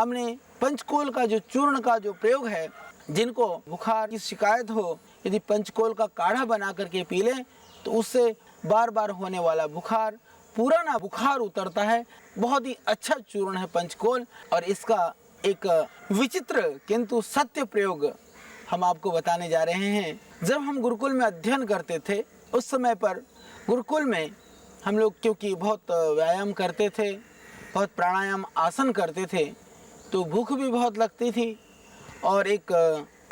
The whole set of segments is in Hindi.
हमने पंचकोल का जो चूर्ण का जो प्रयोग है, जिनको बुखार की शिकायत हो, यदि पंचकोल का काढ़ा बना करके पी लें तो उससे बार बार होने वाला बुखार, पुराना बुखार उतरता है। बहुत ही अच्छा चूर्ण है पंचकोल। और इसका एक विचित्र किंतु सत्य प्रयोग हम आपको बताने जा रहे हैं। जब हम गुरुकुल में अध्ययन करते थे, उस समय पर गुरुकुल में हम लोग क्योंकि बहुत व्यायाम करते थे, बहुत प्राणायाम आसन करते थे, तो भूख भी बहुत लगती थी और एक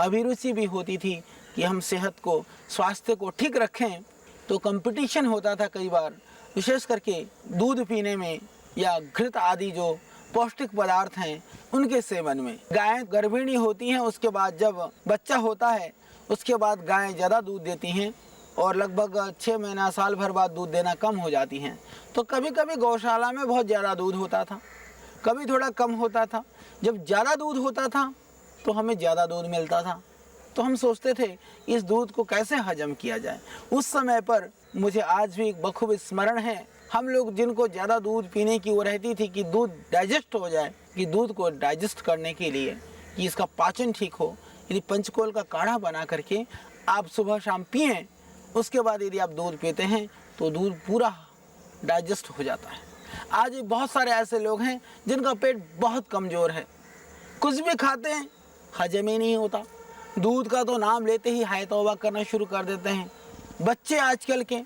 अभिरुचि भी होती थी कि हम सेहत को, स्वास्थ्य को ठीक रखें। तो कंपटीशन होता था कई बार, विशेष करके दूध पीने में या घृत आदि जो पौष्टिक पदार्थ हैं उनके सेवन में। गायें गर्भिणी होती हैं, उसके बाद जब बच्चा होता है उसके बाद गायें ज़्यादा दूध देती हैं और लगभग 6 महीना साल भर बाद दूध देना कम हो जाती हैं। तो कभी कभी गौशाला में बहुत ज़्यादा दूध होता था, कभी थोड़ा कम होता था। जब ज़्यादा दूध होता था तो हमें ज़्यादा दूध मिलता था, तो हम सोचते थे इस दूध को कैसे हजम किया जाए। उस समय पर मुझे आज भी बखूब स्मरण है, हम लोग जिनको ज़्यादा दूध पीने की वो रहती थी कि दूध डाइजेस्ट हो जाए, कि दूध को डाइजेस्ट करने के लिए, कि इसका पाचन ठीक हो, यदि पंचकोल का काढ़ा बना करके आप सुबह शाम पिएं, उसके बाद यदि आप दूध पीते हैं तो दूध पूरा डाइजेस्ट हो जाता है। आज बहुत सारे ऐसे लोग हैं जिनका पेट बहुत कमज़ोर है, कुछ भी खाते हैं हजम ही नहीं होता, दूध का तो नाम लेते ही हाय तौबा करना शुरू कर देते हैं। बच्चे आजकल के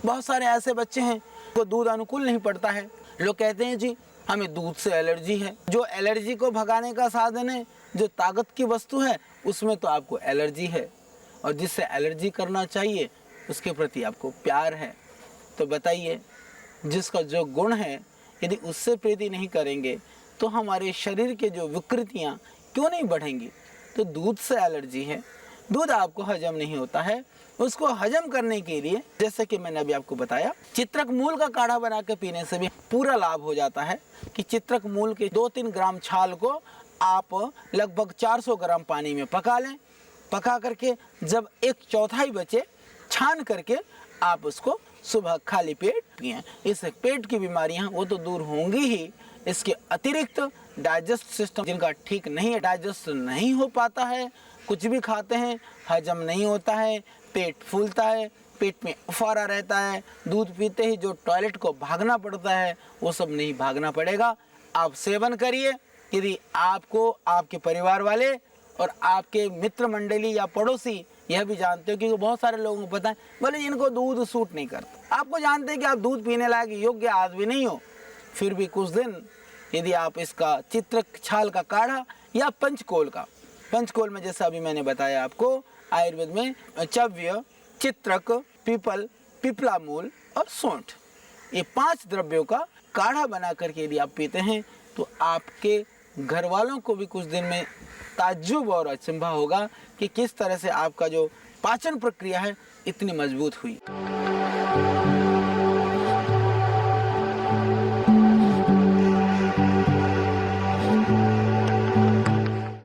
बहुत सारे ऐसे बच्चे हैं को दूध अनुकूल नहीं पड़ता है। लोग कहते हैं जी हमें दूध से एलर्जी है। जो एलर्जी को भगाने का साधन है, जो ताकत की वस्तु है, उसमें तो आपको एलर्जी है, और जिससे एलर्जी करना चाहिए उसके प्रति आपको प्यार है। तो बताइए, जिसका जो गुण है यदि उससे प्रीति नहीं करेंगे तो हमारे शरीर के जो विकृतियाँ क्यों नहीं बढ़ेंगी। तो दूध से एलर्जी है, दूध आपको हजम नहीं होता है, उसको हजम करने के लिए जैसे कि मैंने अभी आपको बताया, चित्रक मूल का काढ़ा बना के पीने से भी पूरा लाभ हो जाता है। कि चित्रक मूल के 2-3 ग्राम छाल को आप लगभग 400 ग्राम पानी में पका लें, पका करके जब 1/4 बचे, छान करके आप उसको सुबह खाली पेट पिएं। इससे पेट की बीमारियां वो तो दूर होंगी ही, इसके अतिरिक्त डाइजेस्ट सिस्टम जिनका ठीक नहीं है, डाइजेस्ट नहीं हो पाता है, कुछ भी खाते हैं हजम नहीं होता है, पेट फूलता है, पेट में उफारा रहता है, दूध पीते ही जो टॉयलेट को भागना पड़ता है वो सब नहीं भागना पड़ेगा। आप सेवन करिए। यदि आपको आपके परिवार वाले और आपके मित्र मंडली या पड़ोसी यह भी जानते हो, क्योंकि बहुत सारे लोगों को पता है बोले जिनको दूध सूट नहीं करता, आपको जानते हैं कि आप दूध पीने लायक योग्य आदमी नहीं हो, फिर भी कुछ दिन यदि आप इसका चित्रक छाल का काढ़ा या पंचकोल में जैसा अभी मैंने बताया आपको, आयुर्वेद में चव्य, चित्रक, पीपल, पिपला मूल और सौंठ, ये 5 द्रव्यों का काढ़ा बना करके यदि आप पीते हैं तो आपके घर वालों को भी कुछ दिन में ताज्जुब और अचंभा होगा कि किस तरह से आपका जो पाचन प्रक्रिया है इतनी मजबूत हुई।